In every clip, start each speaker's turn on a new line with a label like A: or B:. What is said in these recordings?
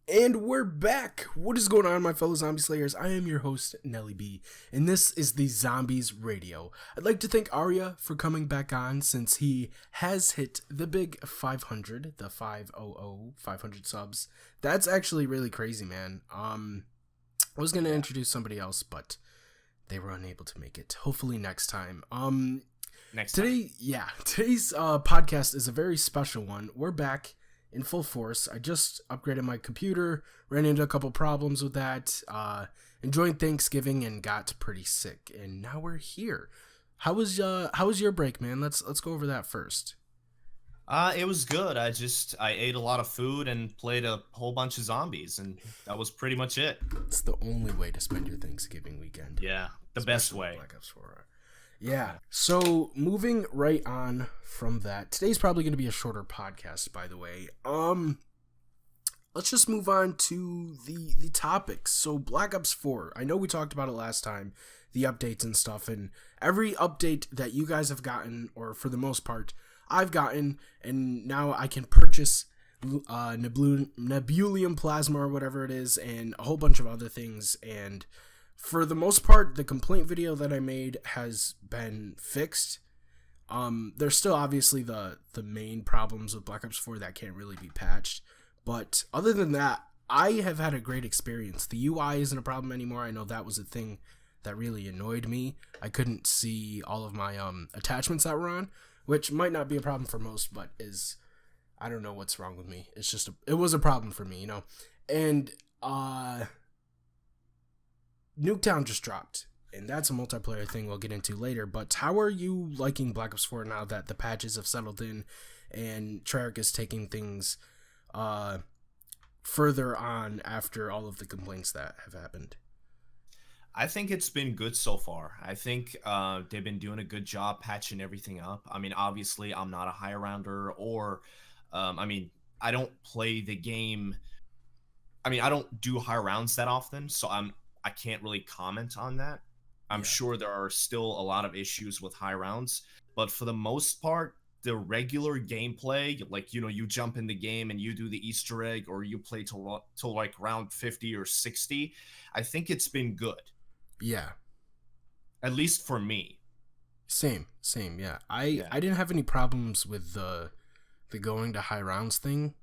A: And we're back. What is going on, my fellow zombie slayers? I am your host, Nelly B, and this is the Zombies Radio. I'd like to thank Arya for coming back on since he has hit the big 500, the 500 subs. That's actually really crazy, man. I was going to introduce somebody else, but they were unable to make it. Hopefully next time. Today's podcast is a very special one. We're back in full force. I just upgraded my computer, ran into a couple problems with that, enjoying Thanksgiving and got pretty sick, and now we're here. How was your break, man? Let's go over that first.
B: It was good. I ate a lot of food and played a whole bunch of zombies, and that was pretty much it.
A: It's the only way to spend your Thanksgiving weekend.
B: Yeah, the best way.
A: Black Ops 4. Yeah, so moving right on from that, today's probably going to be a shorter podcast, by the way. Let's just move on to the topics. So Black Ops 4, I know we talked about it last time, the updates and stuff, and every update that you guys have gotten, or for the most part, I've gotten, and now I can purchase Nebulium Plasma or whatever it is, and a whole bunch of other things, and for the most part, the complaint video that I made has been fixed. There's still obviously the main problems with Black Ops 4 that can't really be patched. But other than that, I have had a great experience. The UI isn't a problem anymore. I know that was a thing that really annoyed me. I couldn't see all of my attachments that were on, which might not be a problem for most, but I don't know what's wrong with me. It's just it was a problem for me, you know. And Nuketown just dropped, and that's a multiplayer thing we'll get into later, but how are you liking Black Ops 4 now that the patches have settled in and Treyarch is taking things further on after all of the complaints that have happened?
B: I think it's been good so far. I think they've been doing a good job patching everything up. I mean, obviously, I'm not a high rounder, or I don't play the game. I mean, I don't do high rounds that often, so I can't really comment on that. I'm sure there are still a lot of issues with high rounds, but for the most part, the regular gameplay, like, you know, you jump in the game and you do the Easter egg, or you play till like round 50 or 60, I think it's been good.
A: Yeah.
B: At least for me.
A: Same, yeah. I didn't have any problems with the going to high rounds thing.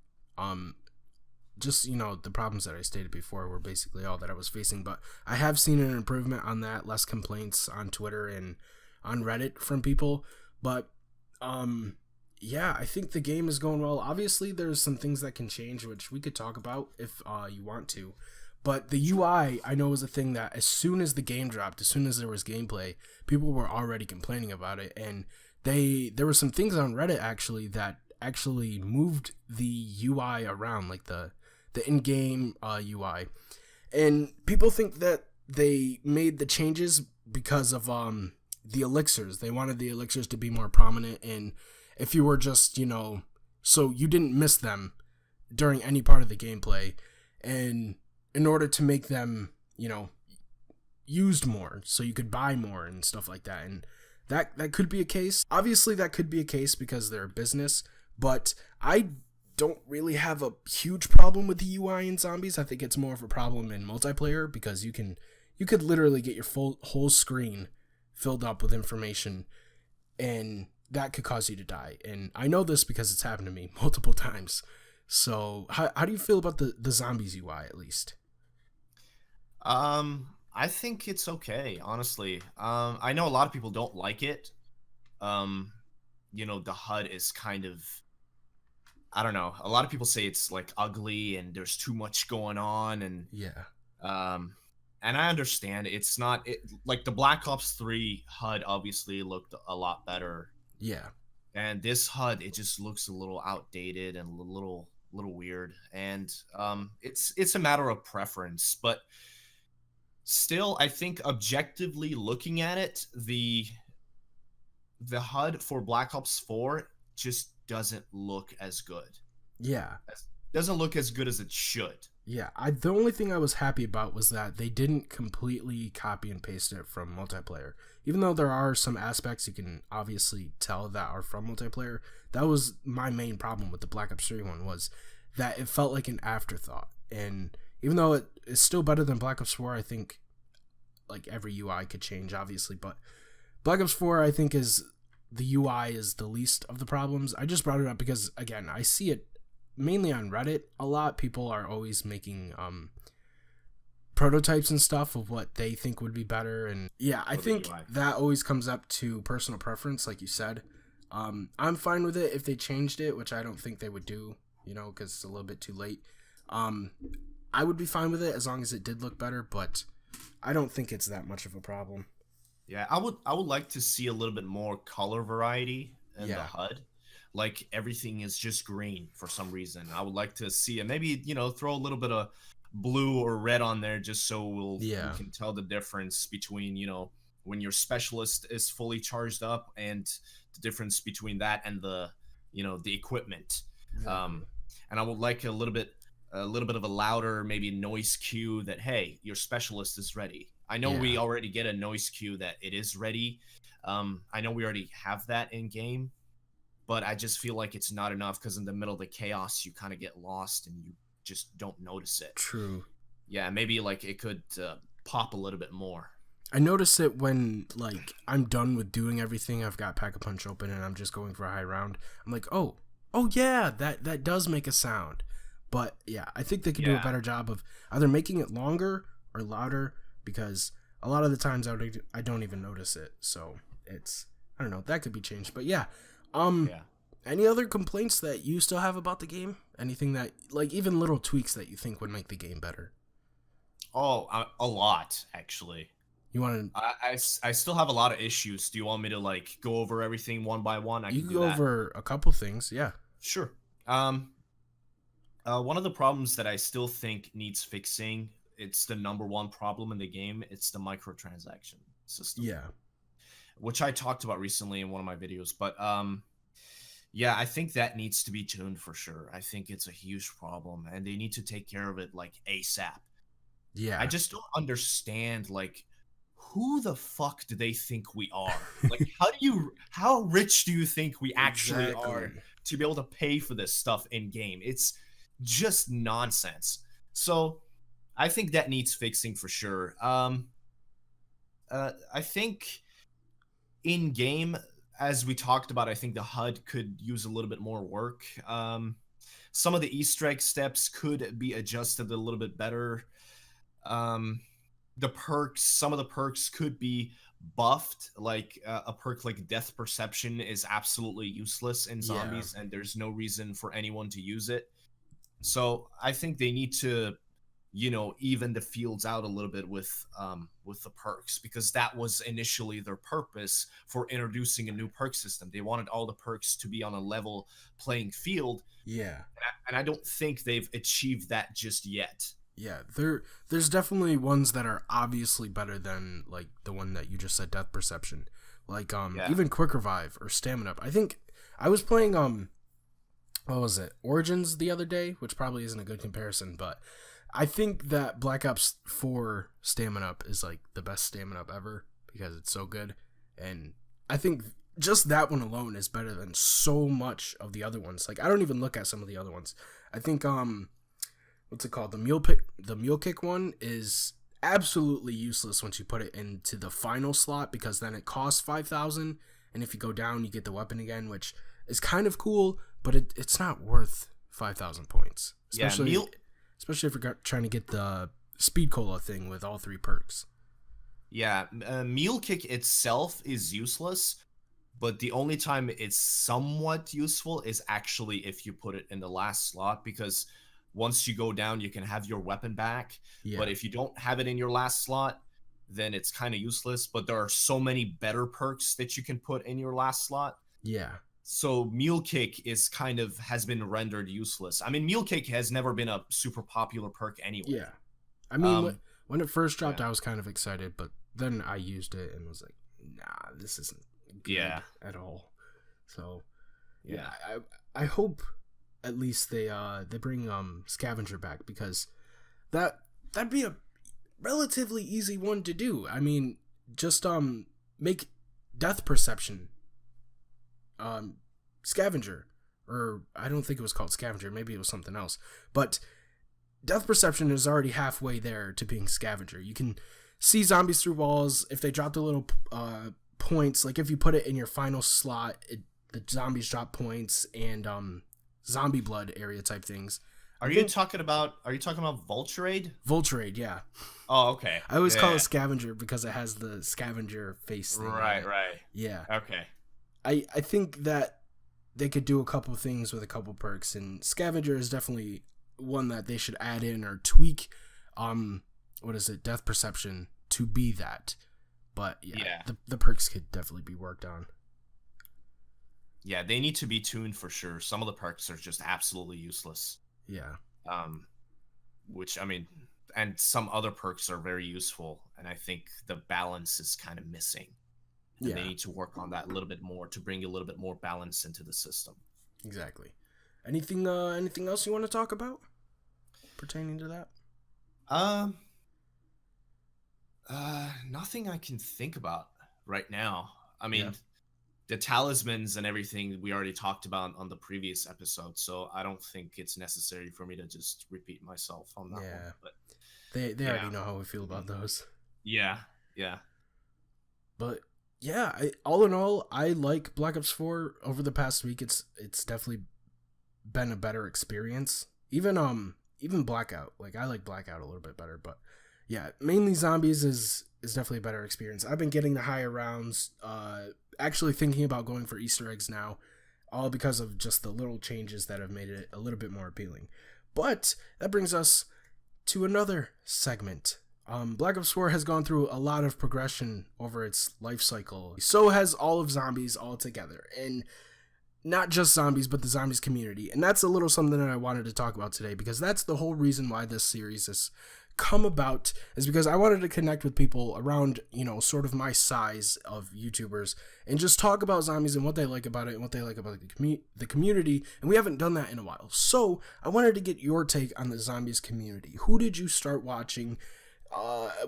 A: Just, you know, the problems that I stated before were basically all that I was facing, but I have seen an improvement on that, less complaints on Twitter and on Reddit from people, but yeah, I think the game is going well. Obviously, there's some things that can change, which we could talk about if you want to, but the UI, I know, is a thing that as soon as the game dropped, as soon as there was gameplay, people were already complaining about it, and there were some things on Reddit actually that actually moved the UI around, like the in-game UI, and people think that they made the changes because of the elixirs. They wanted the elixirs to be more prominent, and if you were just, you know, so you didn't miss them during any part of the gameplay, and in order to make them, you know, used more, so you could buy more and stuff like that, and that could be a case. Obviously, that could be a case because they're a business, but I don't really have a huge problem with the UI in zombies. I think it's more of a problem in multiplayer because you could literally get your whole screen filled up with information, and that could cause you to die. And I know this because it's happened to me multiple times. So how do you feel about the zombies UI, at least?
B: I think it's okay, honestly. I know a lot of people don't like it. You know, the HUD is kind of, I don't know. A lot of people say it's like ugly and there's too much going on, and and I understand it's not like the Black Ops 3 HUD obviously looked a lot better.
A: Yeah.
B: And this HUD, it just looks a little outdated and a little weird, and it's a matter of preference, but still, I think objectively looking at it, the HUD for Black Ops 4 just doesn't look as good.
A: Yeah.
B: Doesn't look as good as it should.
A: Yeah, the only thing I was happy about was that they didn't completely copy and paste it from multiplayer. Even though there are some aspects you can obviously tell that are from multiplayer, that was my main problem with the Black Ops 3 one, was that it felt like an afterthought. and even though it is still better than Black Ops 4, I think like every UI could change, obviously, but Black Ops 4, I think, is the UI is the least of the problems. I just brought it up because, again, I see it mainly on Reddit a lot. People are always making prototypes and stuff of what they think would be better, and yeah, I think that always comes up to personal preference, like you said. I'm fine with it if they changed it, which I don't think they would do, you know, because it's a little bit too late. I would be fine with it as long as it did look better, but I don't think it's that much of a problem.
B: Yeah, I would like to see a little bit more color variety in the HUD. Like everything is just green for some reason. I would like to see it. Maybe, you know, throw a little bit of blue or red on there just so we can tell the difference between, you know, when your specialist is fully charged up and the difference between that and the, you know, the equipment. And I would like a little bit of a louder maybe noise cue that, hey, your specialist is ready. I know we already get a noise cue that it is ready. I know we already have that in game, but I just feel like it's not enough because in the middle of the chaos, you kind of get lost and you just don't notice it.
A: True.
B: Yeah, maybe like it could pop a little bit more.
A: I notice it when like I'm done with doing everything. I've got Pack-a-Punch open and I'm just going for a high round. I'm like, oh yeah, that does make a sound. But yeah, I think they could do a better job of either making it longer or louder, because a lot of the times I don't even notice it. So it's, I don't know, that could be changed. But yeah. Any other complaints that you still have about the game? Anything that, like, even little tweaks that you think would make the game better?
B: Oh, a lot, actually.
A: You want to?
B: I still have a lot of issues. Do you want me to like go over everything one by one?
A: You can go over a couple things. Yeah.
B: Sure. One of the problems that I still think needs fixing, it's the number one problem in the game. It's the microtransaction system.
A: Yeah.
B: Which I talked about recently in one of my videos, but yeah, I think that needs to be tuned for sure. I think it's a huge problem, and they need to take care of it like ASAP.
A: Yeah.
B: I just don't understand, like, who the fuck do they think we are? Like, how rich do you think we actually are to be able to pay for this stuff in game? It's just nonsense. So I think that needs fixing for sure. I think in game, as we talked about, I think the HUD could use a little bit more work. Some of the Easter egg steps could be adjusted a little bit better. The perks, some of the perks could be buffed. Like a perk like Death Perception is absolutely useless in zombies, and there's no reason for anyone to use it. So I think they need to, you know, even the fields out a little bit with the perks, because that was initially their purpose for introducing a new perk system. They wanted all the perks to be on a level playing field.
A: Yeah.
B: And I don't think they've achieved that just yet.
A: Yeah, there's definitely ones that are obviously better than like the one that you just said, Death Perception. Like even Quick Revive or Stamina Up. I think I was playing what was it? Origins the other day, which probably isn't a good comparison, but I think that Black Ops 4 Stamina Up is like the best Stamina Up ever because it's so good. And I think just that one alone is better than so much of the other ones. Like I don't even look at some of the other ones. I think what's it called? The mule kick one is absolutely useless once you put it into the final slot, because then it costs 5,000, and if you go down you get the weapon again, which is kind of cool, but it's not worth 5,000 points. Especially if you're trying to get the speed cola thing with all 3 perks.
B: Yeah, mule kick itself is useless, but the only time it's somewhat useful is actually if you put it in the last slot, because once you go down, you can have your weapon back. Yeah. But if you don't have it in your last slot, then it's kind of useless. But there are so many better perks that you can put in your last slot.
A: Yeah.
B: So Mule Kick has been rendered useless. I mean, Mule Kick has never been a super popular perk anyway.
A: Yeah. I mean, when it first dropped, I was kind of excited, but then I used it and was like, nah, this isn't good at all. So, yeah, I hope at least they bring Scavenger back, because that'd be a relatively easy one to do. I mean, just make Death Perception Scavenger, or I don't think it was called Scavenger, maybe it was something else, but Death perception is already halfway there to being scavenger. You can see zombies through walls. If they drop the little points, like if you put it in your final slot, the zombies drop points and zombie blood area type things.
B: Are you talking about Vulturade?
A: Vulturade, yeah.
B: Oh, okay.
A: I always call it scavenger because it has the scavenger face thing.
B: Right.
A: Yeah.
B: Okay.
A: I think that they could do a couple things with a couple perks, and scavenger is definitely one that they should add in or tweak. Death perception to be that. But the perks could definitely be worked on.
B: Yeah, they need to be tuned for sure. Some of the perks are just absolutely useless.
A: Yeah.
B: Which, I mean, and some other perks are very useful, and I think the balance is kind of missing. And they need to work on that a little bit more to bring a little bit more balance into the system.
A: Exactly. Anything else you want to talk about pertaining to that?
B: Nothing I can think about right now. I mean, the talismans and everything we already talked about on the previous episode, so I don't think it's necessary for me to just repeat myself on that one. But
A: they already know how we feel about those.
B: Yeah.
A: But yeah, all in all, I like Black Ops 4. Over the past week, it's definitely been a better experience. Even Blackout, like I like Blackout a little bit better, but yeah, mainly zombies is definitely a better experience. I've been getting the higher rounds, actually thinking about going for Easter eggs now, all because of just the little changes that have made it a little bit more appealing. But that brings us to another segment. Black Ops 4 has gone through a lot of progression over its life cycle. So has all of zombies all together. And not just zombies, but the zombies community. And that's a little something that I wanted to talk about today, because that's the whole reason why this series has come about, is because I wanted to connect with people around, sort of my size of YouTubers and just talk about zombies and what they like about it and what they like about the community. And we haven't done that in a while. So I wanted to get your take on the zombies community. Who did you start watching?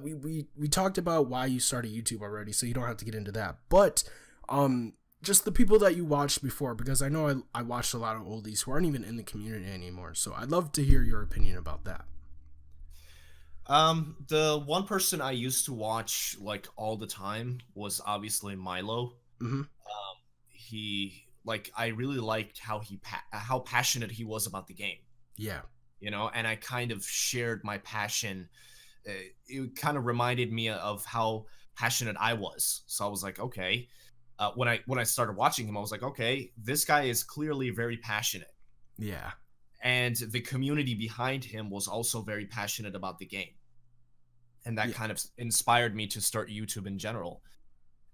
A: We talked about why you started YouTube already, so you don't have to get into that. But just the people that you watched before, because I know I watched a lot of oldies who aren't even in the community anymore. So I'd love to hear your opinion about that.
B: The one person I used to watch like all the time was obviously Milo.
A: Mm-hmm.
B: I really liked how passionate he was about the game.
A: Yeah.
B: And I kind of shared my passion. It kind of reminded me of how passionate I was. So I was like, okay. When I started watching him, I was like, okay, this guy is clearly very passionate.
A: Yeah.
B: And the community behind him was also very passionate about the game. And that kind of inspired me to start YouTube in general.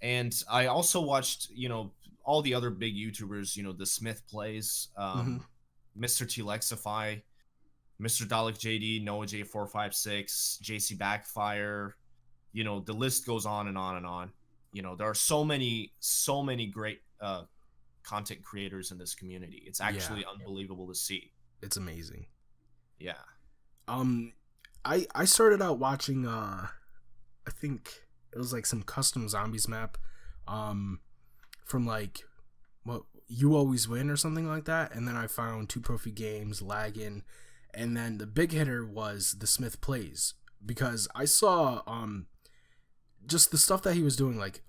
B: And I also watched, all the other big YouTubers, the Smith Plays, Mr. T Lexify, Mr. Dalek JD, Noah J456, JC Backfire, the list goes on and on and on. There are so many great content creators in this community. It's actually unbelievable to see.
A: It's amazing.
B: Yeah.
A: I started out watching I think it was like some custom zombies map from like what You Always Win or something like that, and then I found Two Profi Games, Laggin, and then the big hitter was the Smith Plays, because I saw just the stuff that he was doing, like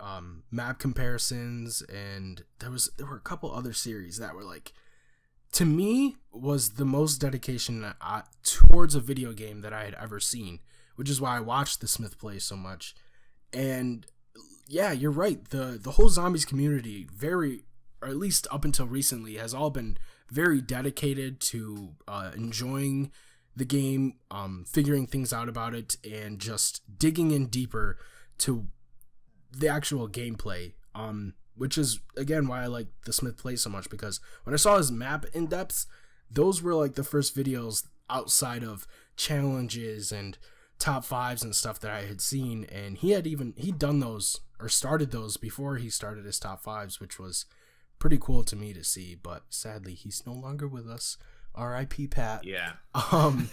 A: map comparisons, and there were a couple other series that were like, to me, was the most dedication towards a video game that I had ever seen, which is why I watched the Smith Plays so much. And yeah, you're right. The whole zombies community, or at least up until recently, has all been very dedicated to enjoying the game, figuring things out about it, and just digging in deeper to the actual gameplay, which is, again, why I like the Smith Play so much, because when I saw his map in-depths, those were like the first videos outside of challenges and top fives and stuff that I had seen, and he'd done those, or started those, before he started his top fives, which was pretty cool to me to see. But sadly, he's no longer with us. R.I.P. Pat.
B: Yeah.
A: I'm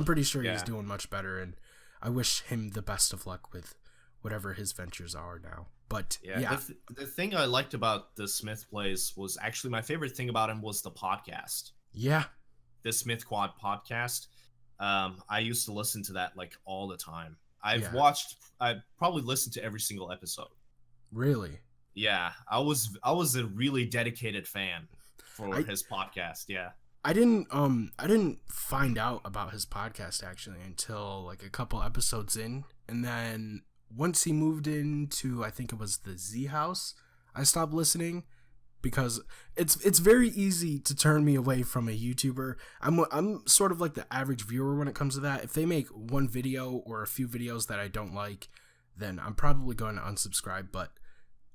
A: pretty sure he's doing much better, and I wish him the best of luck with whatever his ventures are now. But
B: the thing I liked about the Smith Plays was actually, my favorite thing about him was the podcast.
A: Yeah.
B: The Smith Quad podcast. I used to listen to that like all the time.
A: Yeah.
B: I've probably listened to every single episode.
A: Really?
B: Yeah, I was a really dedicated fan for
A: I
B: his podcast. Yeah.
A: I didn't find out about his podcast actually until like a couple episodes in, and then once he moved into, I think it was the Z House, I stopped listening because it's very easy to turn me away from a YouTuber. I'm sort of like the average viewer when it comes to that. If they make one video or a few videos that I don't like, then I'm probably going to unsubscribe. But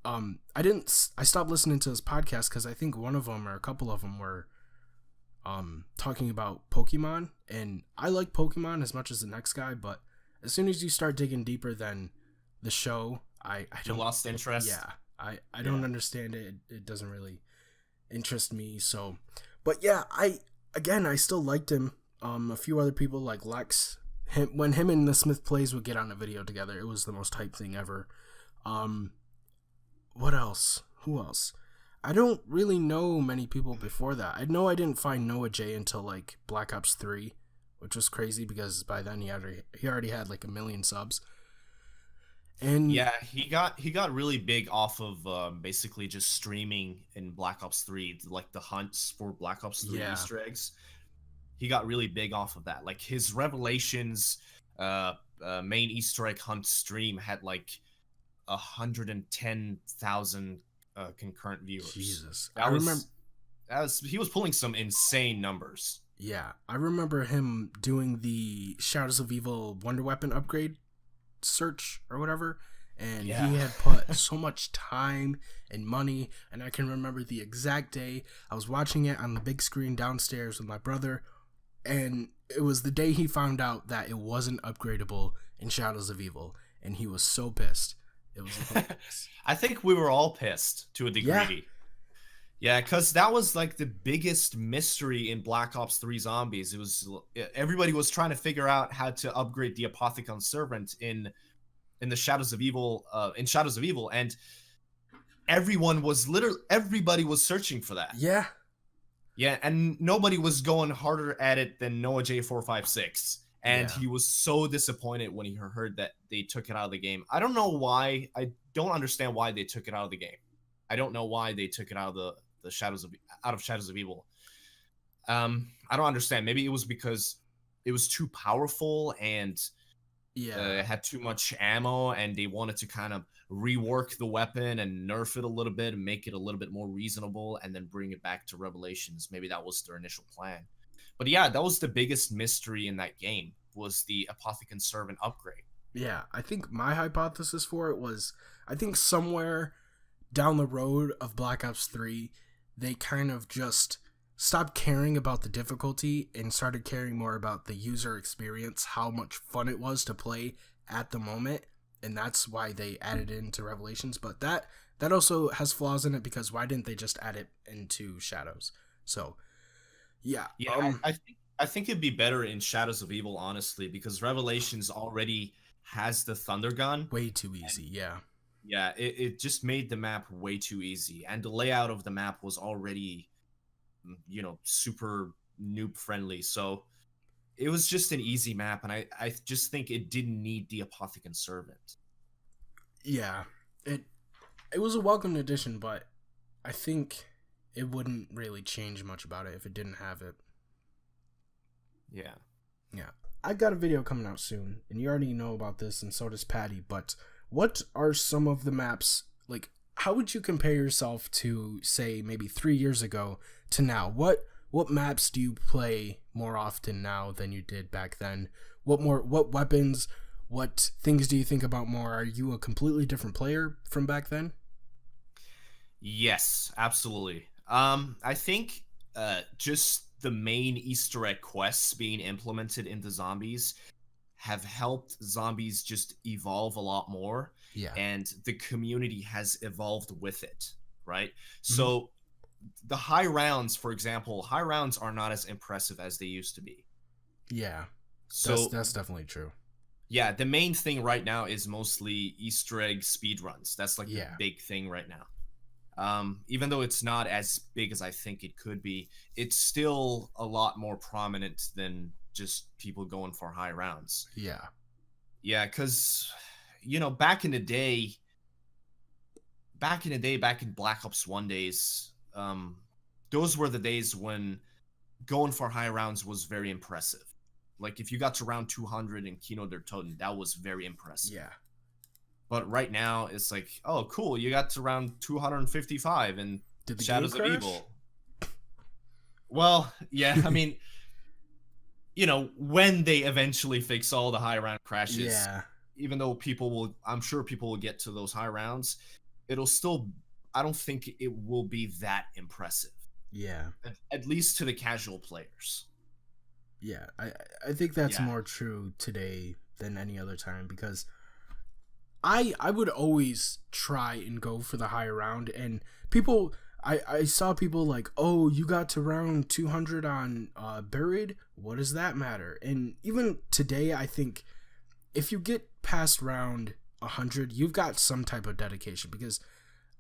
A: I stopped listening to his podcast because I think one of them or a couple of them were talking about Pokemon, and I like Pokemon as much as the next guy, but as soon as you start digging deeper than the show, I
B: You
A: don't.
B: lost interest.
A: Yeah, I
B: Yeah.
A: don't understand it. It doesn't really interest me. So, but yeah, I still liked him. A few other people like Lex. When him and the Smith Plays would get on a video together, it was the most hype thing ever. Um, what else? Who else? I don't really know many people before that. I know I didn't find Noah J until like Black Ops 3, which was crazy because by then he already had like 1 million subs. And
B: Yeah, he got really big off of basically just streaming in Black Ops 3, like the hunts for Black Ops 3
A: yeah,
B: Easter eggs. He got really big off of that. Like his Revelations main Easter egg hunt stream had like 110,000 concurrent viewers.
A: Jesus. I
B: That
A: remember
B: was he was pulling some insane numbers.
A: Yeah, I remember him doing the Shadows of Evil Wonder Weapon upgrade search or whatever, and
B: Yeah.
A: he had put so much time and money, and I can remember the exact day I was watching it on the big screen downstairs with my brother, and it was the day he found out that it wasn't upgradable in Shadows of Evil, and he was so pissed. It was hilarious.
B: I think we were all pissed to a degree.
A: Yeah.
B: Yeah, because that was like the biggest mystery in Black Ops 3 Zombies. It was everybody was trying to figure out how to upgrade the Apothicon Servant in the Shadows of Evil, and everybody was searching for that.
A: Yeah.
B: Yeah, and nobody was going harder at it than Noah J456. And
A: Yeah.
B: he was so disappointed when he heard that they took it out of the game. I don't know why. I don't understand why they took it out of the game. I don't know why they took it out of the Shadows of Evil. I don't understand. Maybe it was because it was too powerful and it had too much ammo, and they wanted to kind of rework the weapon and nerf it a little bit and make it a little bit more reasonable, and then bring it back to Revelations. Maybe that was their initial plan. But yeah, that was the biggest mystery in that game, was the Apothicon Servant upgrade.
A: Yeah, I think my hypothesis for it was, I think somewhere down the road of Black Ops 3, they kind of just stopped caring about the difficulty and started caring more about the user experience, how much fun it was to play at the moment, and that's why they added it into Revelations. But that also has flaws in it, because why didn't they just add it into Shadows? So, yeah.
B: Yeah, I think it'd be better in Shadows of Evil, honestly, because Revelations already has the Thunder Gun.
A: Way too easy, yeah.
B: Yeah, it just made the map way too easy, and the layout of the map was already, super noob friendly. So it was just an easy map, and I just think it didn't need the Apothicon Servant.
A: Yeah, it was a welcome addition, but I think it wouldn't really change much about it if it didn't have it.
B: Yeah.
A: Yeah. I've got a video coming out soon, and you already know about this, and so does Patty, but what are some of the maps, like, how would you compare yourself to, say, maybe 3 years ago to now? What maps do you play more often now than you did back then? What weapons, what things do you think about more? Are you a completely different player from back then?
B: Yes, absolutely. I think just the main Easter egg quests being implemented into Zombies have helped Zombies just evolve a lot more.
A: Yeah.
B: And the community has evolved with it, right? Mm-hmm. So the high rounds, for example, high rounds are not as impressive as they used to be.
A: Yeah.
B: So
A: that's definitely true.
B: Yeah, the main thing right now is mostly Easter egg speedruns. That's like the big thing right now. Even though it's not as big as I think it could be, it's still a lot more prominent than just people going for high rounds.
A: Yeah.
B: Yeah, because back in the day, back in Black Ops 1 days, those were the days when going for high rounds was very impressive. Like if you got to round 200 in Kino der Toten, that was very impressive.
A: Yeah.
B: But right now, it's like, oh, cool, you got to round 255 in Shadows of Evil. Well, yeah, I mean, when they eventually fix all the high round crashes, even though I'm sure people will get to those high rounds, it'll still, I don't think it will be that impressive.
A: Yeah.
B: At least to the casual players.
A: Yeah, I think that's more true today than any other time, because I would always try and go for the high round, and people, I saw people like, oh, you got to round 200 on Buried? What does that matter? And even today, I think if you get past round 100, you've got some type of dedication, because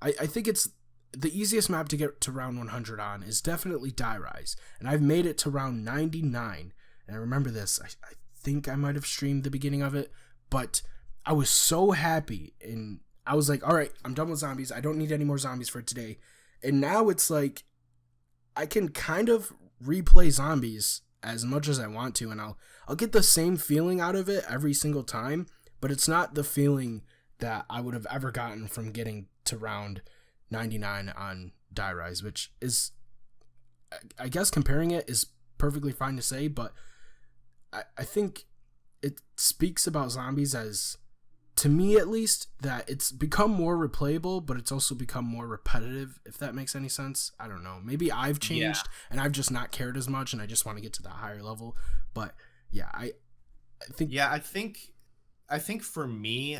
A: I think it's the easiest map to get to round 100 on is definitely Die Rise, and I've made it to round 99, and I remember this, I think I might have streamed the beginning of it, but I was so happy, and I was like, alright, I'm done with zombies, I don't need any more zombies for today, and now it's like, I can kind of replay zombies as much as I want to, and I'll get the same feeling out of it every single time, but it's not the feeling that I would have ever gotten from getting to round 99 on Die Rise, which is, I guess comparing it is perfectly fine to say, but I think it speaks about zombies as, to me at least, that it's become more replayable, but it's also become more repetitive, if that makes any sense. I don't know. Maybe I've changed and I've just not cared as much and I just want to get to that higher level. But yeah, I think...
B: Yeah, I think for me,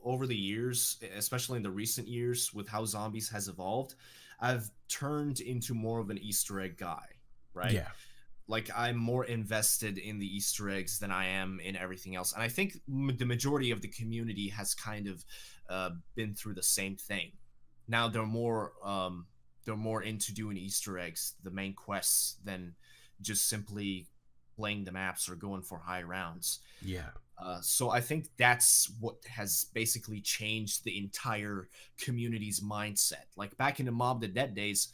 B: over the years, especially in the recent years with how zombies has evolved, I've turned into more of an Easter egg guy, right?
A: Yeah.
B: Like, I'm more invested in the Easter eggs than I am in everything else. And I think the majority of the community has kind of been through the same thing. Now they're more into doing Easter eggs, the main quests, than just simply playing the maps or going for high rounds.
A: Yeah.
B: So I think that's what has basically changed the entire community's mindset. Like back in the Mob the Dead days,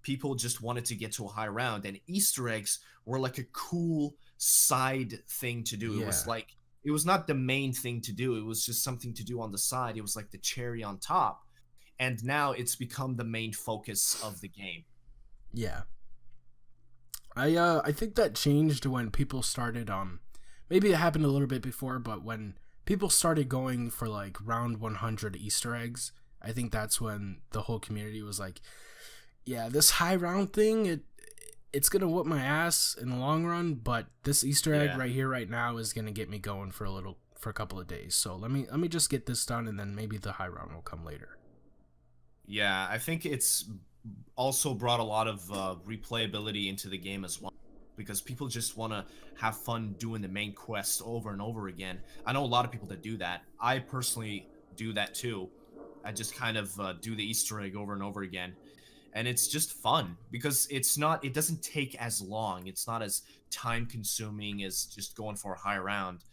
B: people just wanted to get to a high round, and Easter eggs were like a cool side thing to do. It was like, it was not the main thing to do. It was just something to do on the side. It was like the cherry on top. And now it's become the main focus of the game.
A: Yeah. I think that changed when people started, maybe it happened a little bit before, but when people started going for like round 100 Easter eggs, I think that's when the whole community was like, yeah, this high round thing, it's gonna whoop my ass in the long run, but this Easter egg right here, right now, is gonna get me going for a couple of days. So let me just get this done, and then maybe the high round will come later.
B: Yeah, I think it's also brought a lot of replayability into the game as well, because people just want to have fun doing the main quest over and over again. I know a lot of people that do that. I personally do that too. I just kind of do the Easter egg over and over again. And it's just fun because it doesn't take as long. It's not as time consuming as just going for a high round.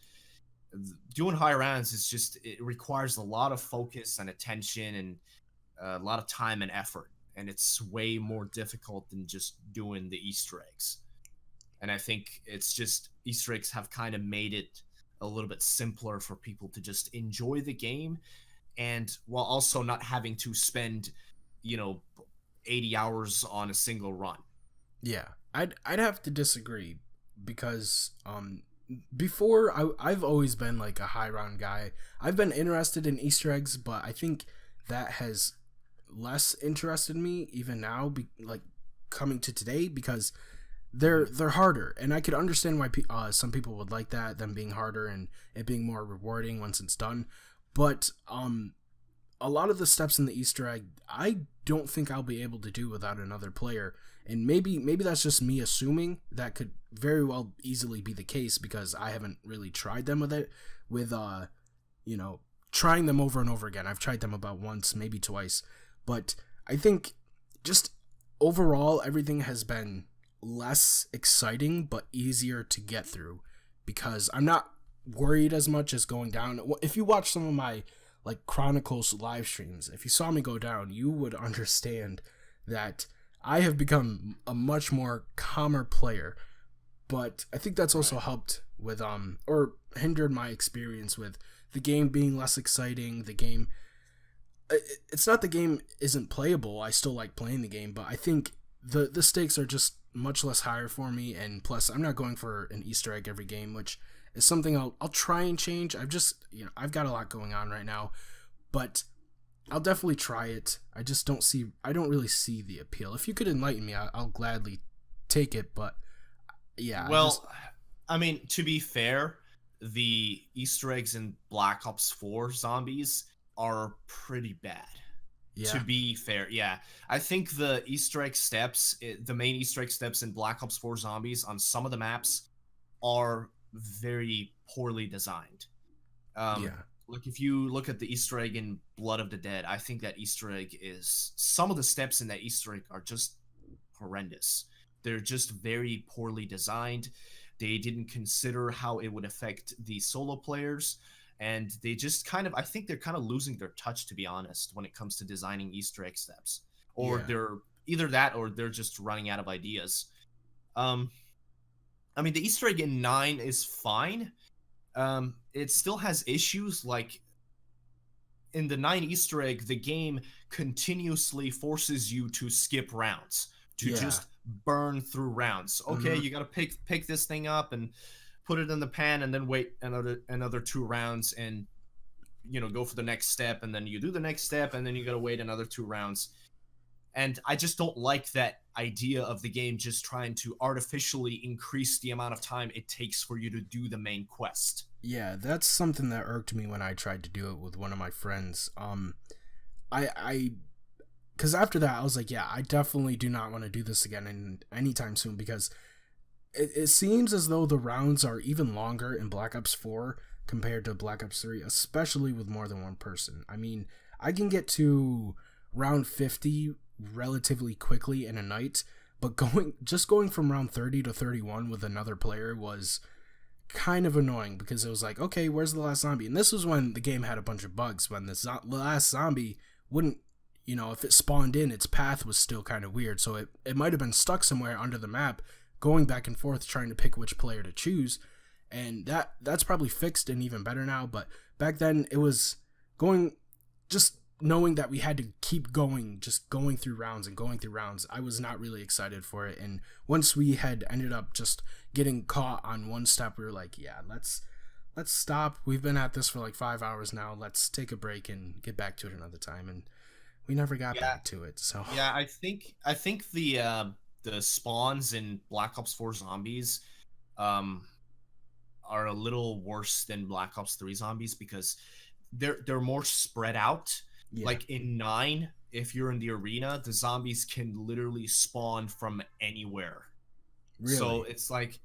B: Doing high rounds it requires a lot of focus and attention and a lot of time and effort. And it's way more difficult than just doing the Easter eggs. And I think it's just Easter eggs have kind of made it a little bit simpler for people to just enjoy the game, and while also not having to spend, 80 hours on a single run.
A: Yeah, I'd have to disagree, because before I've always been like a high round guy. I've been interested in Easter eggs, but I think that has less interested me even now, like coming to today, because they're harder, and I could understand why some people would like them being harder and it being more rewarding once it's done. But a lot of the steps in the Easter egg, I don't think I'll be able to do without another player. And maybe that's just me assuming. That could very well easily be the case, because I haven't really tried them with trying them over and over again. I've tried them about once, maybe twice. But I think just overall, everything has been less exciting but easier to get through, because I'm not worried as much as going down. If you watch some of my like Chronicles live streams, if you saw me go down, you would understand that I have become a much more calmer player. But I think that's also helped with or hindered my experience with the game being less exciting. The game, it's not the game isn't playable. I still like playing the game, but I think the stakes are just much less higher for me. And plus, I'm not going for an Easter egg every game, which is something I'll try and change. I've got a lot going on right now, but I'll definitely try it. I don't really see the appeal. If you could enlighten me, I'll gladly take it, but yeah.
B: Well, I mean, to be fair, the Easter eggs in Black Ops 4 zombies are pretty bad.
A: Yeah.
B: To be fair, yeah. I think the Easter egg steps, the main Easter egg steps in Black Ops 4 zombies on some of the maps are very poorly designed. Like if you look at the Easter egg in Blood of the Dead, I think that Easter egg is, some of the steps in that Easter egg are just horrendous. They're just very poorly designed. They didn't consider how it would affect the solo players, and they just I think they're kind of losing their touch, to be honest, when it comes to designing Easter egg steps. Or they're either that or they're just running out of ideas. I mean, the Easter egg in 9 is fine. It still has issues, like in the 9 Easter egg, the game continuously forces you to skip rounds, to just burn through rounds. Okay, you gotta pick this thing up and put it in the pan and then wait another 2 rounds and go for the next step, and then you do the next step and then you gotta wait another 2 rounds. And I just don't like that idea of the game just trying to artificially increase the amount of time it takes for you to do the main quest.
A: Yeah, that's something that irked me when I tried to do it with one of my friends. Because after that, I was like, yeah, I definitely do not want to do this again anytime soon, because it seems as though the rounds are even longer in Black Ops 4 compared to Black Ops 3, especially with more than one person. I mean, I can get to round 50 relatively quickly in a night, but going from round 30 to 31 with another player was kind of annoying, because it was like, okay, where's the last zombie? And this was when the game had a bunch of bugs, when the last zombie wouldn't, if it spawned in, its path was still kind of weird, so it might have been stuck somewhere under the map, going back and forth trying to pick which player to choose. And that's probably fixed and even better now, but back then it was just knowing that we had to keep going, just going through rounds and going through rounds. I was not really excited for it. And once we had ended up just getting caught on one step, we were like, yeah, let's stop. We've been at this for like 5 hours now. Let's take a break and get back to it another time. And we never got back to it. So
B: yeah, I think the spawns in Black Ops 4 zombies are a little worse than Black Ops 3 zombies, because they're more spread out. Yeah. Like in 9, if you're in the arena, the zombies can literally spawn from anywhere. Really? So it's like,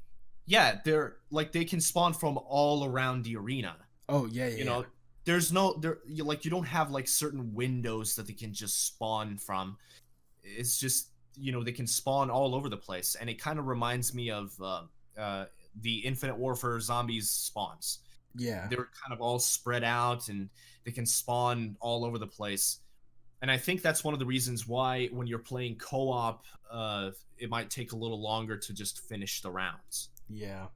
B: yeah, they're like, they can spawn from all around the arena.
A: Oh yeah, yeah.
B: There's you don't have like certain windows that they can just spawn from. It's just, they can spawn all over the place, and it kind of reminds me of the Infinite Warfare zombies spawns.
A: Yeah,
B: they're kind of all spread out, and they can spawn all over the place. And I think that's one of the reasons why when you're playing co-op, it might take a little longer to just finish the rounds.
A: Yeah,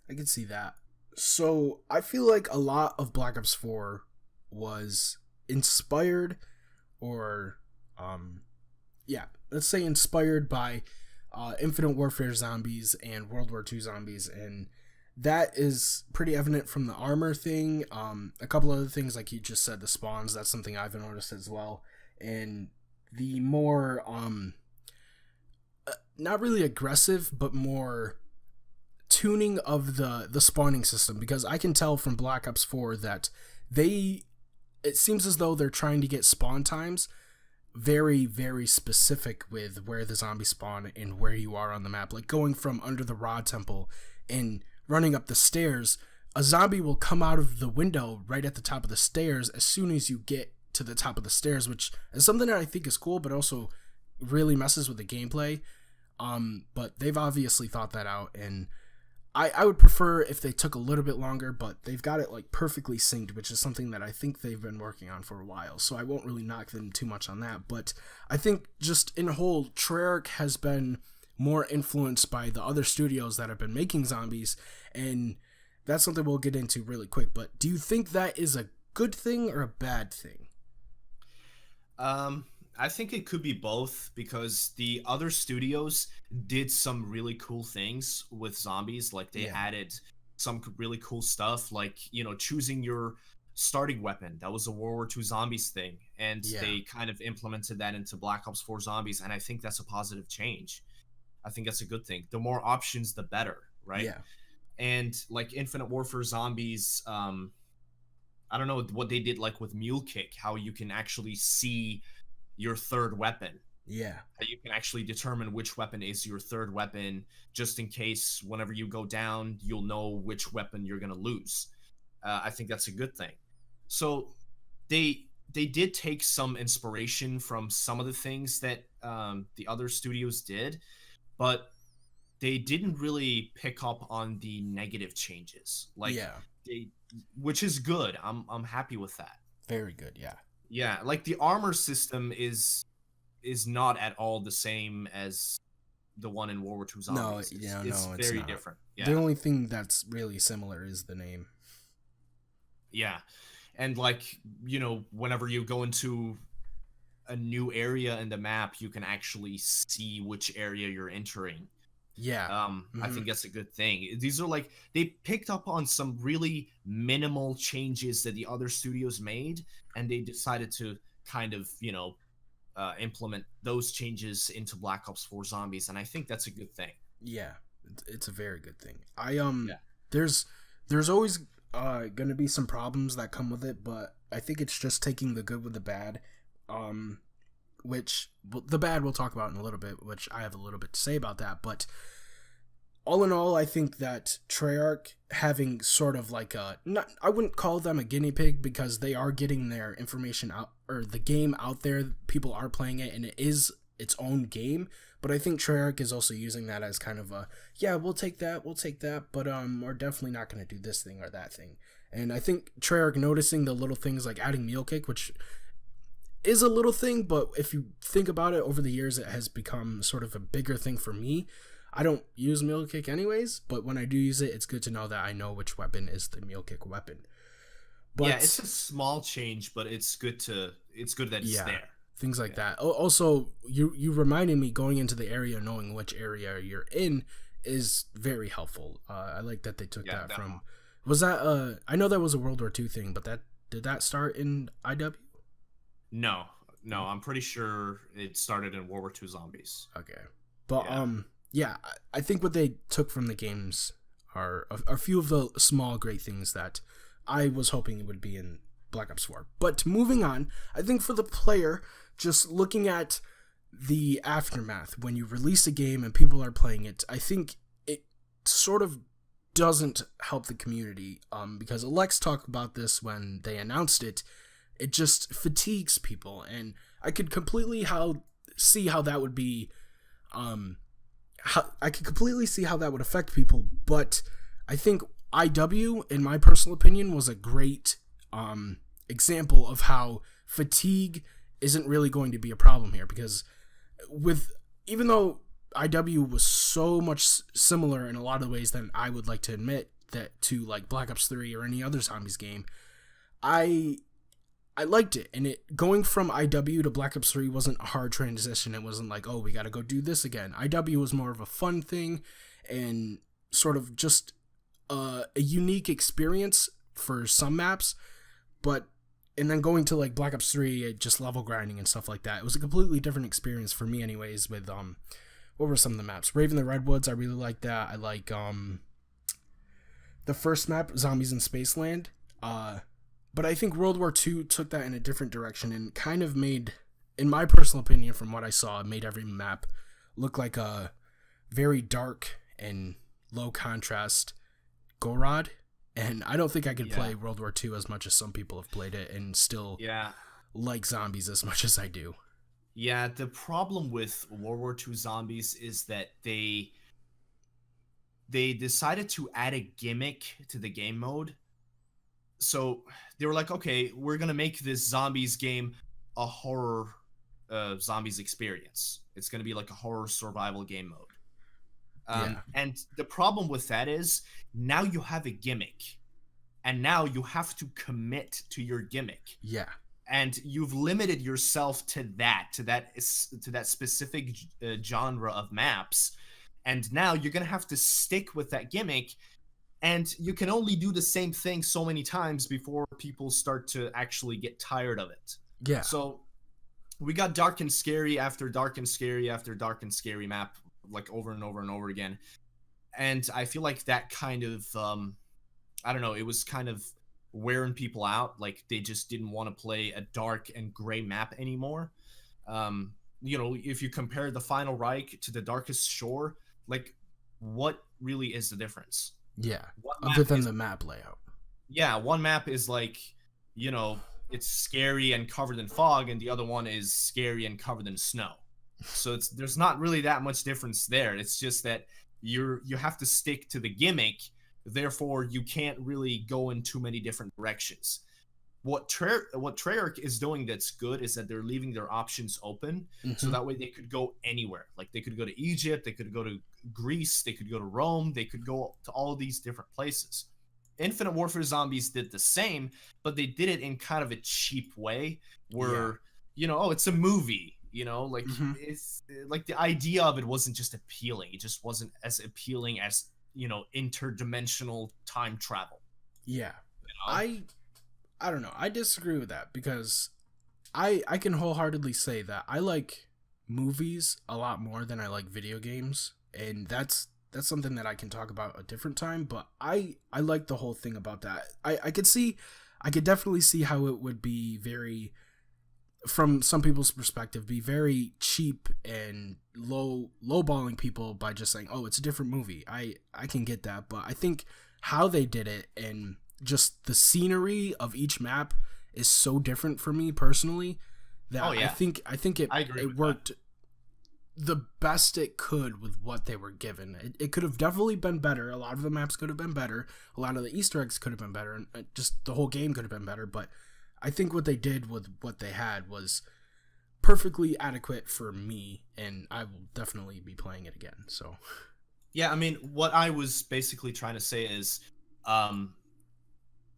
A: I can see that. So I feel like a lot of Black Ops 4 was inspired, or let's say inspired by Infinite Warfare zombies and World War II zombies, and that is pretty evident from the armor thing. A couple other things, like you just said, the spawns, that's something I've noticed as well. And the more, not really aggressive, but more tuning of the spawning system, because I can tell from Black Ops 4 that it seems as though they're trying to get spawn times very, very specific with where the zombies spawn and where you are on the map. Like going from under the Ra Temple and running up the stairs, a zombie will come out of the window right at the top of the stairs as soon as you get to the top of the stairs, which is something that I think is cool, but also really messes with the gameplay. But they've obviously thought that out, and I would prefer if they took a little bit longer, but they've got it like perfectly synced, which is something that I think they've been working on for a while, so I won't really knock them too much on that. But I think just in a whole, Treyarch has been more influenced by the other studios that have been making zombies, and that's something we'll get into really quick. But do you think that is a good thing or a bad thing?
B: I think it could be both, because the other studios did some really cool things with zombies. Like they added some really cool stuff, like, you know, choosing your starting weapon. That was a World War II Zombies thing, and they kind of implemented that into Black Ops 4 Zombies, and I think that's a positive change. I think that's a good thing. The more options, the better, right?
A: Yeah.
B: And like Infinite Warfare Zombies, I don't know what they did like with Mule Kick, how you can actually see your third weapon.
A: Yeah.
B: You can actually determine which weapon is your third weapon, just in case whenever you go down, you'll know which weapon you're going to lose. I think that's a good thing. So they did take some inspiration from some of the things that the other studios did, but they didn't really pick up on the negative changes. Like, which is good. I'm happy with that.
A: Very good, yeah.
B: Yeah, like the armor system is not at all the same as the one in World War II Zombies. It's very different. Yeah.
A: The only thing that's really similar is the name.
B: Yeah. And like, you know, whenever you go into a new area in the map, you can actually see which area you're entering.
A: Yeah.
B: I think that's a good thing. These are like, they picked up on some really minimal changes that the other studios made, and they decided to kind of, you know, implement those changes into Black Ops 4 Zombies, and I think that's a good thing.
A: Yeah, it's a very good thing. There's always gonna be some problems that come with it, but I think it's just taking the good with the bad. Which the bad we'll talk about in a little bit, which I have a little bit to say about that. But all in all, I think that Treyarch having sort of like I wouldn't call them a guinea pig, because they are getting their information out, or the game out there. People are playing it, and it is its own game. But I think Treyarch is also using that as kind of we'll take that, but we're definitely not going to do this thing or that thing. And I think Treyarch noticing the little things like adding Mule Kick, which is a little thing, but if you think about it, over the years it has become sort of a bigger thing for me. I don't use Mule Kick anyways, but when I do use it, it's good to know that I know which weapon is the Mule Kick weapon.
B: But yeah, it's a small change, but it's good that it's there.
A: Things like that. Also, you reminded me, going into the area, knowing which area you're in is very helpful. I like that they took that definitely. From. Was that I know that was a World War II thing, but did that start in IW?
B: No, I'm pretty sure it started in World War II Zombies.
A: Okay. But I think what they took from the games are a few of the small great things that I was hoping it would be in Black Ops 4. But moving on, I think for the player, just looking at the aftermath, when you release a game and people are playing it, I think it sort of doesn't help the community, because Alex talked about this when they announced it. It just fatigues people, and I could completely see how that would be. I could completely see how that would affect people, but I think IW, in my personal opinion, was a great example of how fatigue isn't really going to be a problem here, because even though IW was so much similar in a lot of ways than I would like to admit that to like Black Ops 3 or any other zombies game, I liked it, and it going from IW to Black Ops 3 wasn't a hard transition. It wasn't like, oh, we got to go do this again. IW was more of a fun thing and sort of just a unique experience for some maps, and then going to like Black Ops 3, just level grinding and stuff like that. It was a completely different experience for me anyways. With what were some of the maps? Raven the Redwoods, I really like that. I like the first map, Zombies in Spaceland. But I think World War II took that in a different direction and kind of made, in my personal opinion, from what I saw, it made every map look like a very dark and low contrast Gorod. And I don't think I could play World War II as much as some people have played it and still like zombies as much as I do.
B: Yeah, the problem with World War II Zombies is that they decided to add a gimmick to the game mode. So they were like, okay, we're gonna make this zombies game a horror zombies experience. It's gonna be like a horror survival game mode.
A: Yeah.
B: And the problem with that is now you have a gimmick, and now you have to commit to your gimmick,
A: Yeah.
B: and you've limited yourself to that specific genre of maps, and now you're gonna have to stick with that gimmick, and you can only do the same thing so many times before people start to actually get tired of it.
A: Yeah.
B: So we got dark and scary after dark and scary after dark and scary map, like over and over and over again. And I feel like that kind of I don't know, it was kind of wearing people out. Like they just didn't want to play a dark and gray map anymore. You know, if you compare the Final Reich to the Darkest Shore, like what really is the difference?
A: Yeah.
B: One
A: Other
B: map
A: than
B: is,
A: the map layout.
B: yeah, one map is like, you know, it's scary and covered in fog, and the other one is scary and covered in snow. So it's there's not really that much difference there. It's just that you have to stick to the gimmick, therefore you can't really go in too many different directions. What Treyarch is doing that's good is that they're leaving their options open, so
A: Mm-hmm.
B: that way they could go anywhere. Like they could go to Egypt, they could go to Greece, they could go to Rome, they could go to all these different places. Infinite Warfare Zombies did the same, but they did it in kind of a cheap way where,
A: Yeah.
B: you know, oh, it's a movie, you know, like
A: Mm-hmm.
B: it's like the idea of it wasn't just appealing. It just wasn't as appealing as, you know, interdimensional time travel,
A: Yeah.
B: you know?
A: I don't know. I disagree with that because I can wholeheartedly say that I like movies a lot more than I like video games, and that's something that I can talk about a different time. But I like the whole thing about that. I could definitely see how it would be very, from some people's perspective, be very cheap and lowballing people by just saying, oh, it's a different movie. I can get that, but I think how they did it and just the scenery of each map is so different for me personally that
B: Oh yeah,
A: I think
B: I agree
A: it
B: with that.
A: worked the best it could with what they were given. It could have definitely been better. A lot of the maps could have been better. A lot of the Easter eggs could have been better, and just the whole game could have been better. But I think what they did with what they had was perfectly adequate for me, and I will definitely be playing it again. So
B: Yeah, I mean, what I was basically trying to say is, um,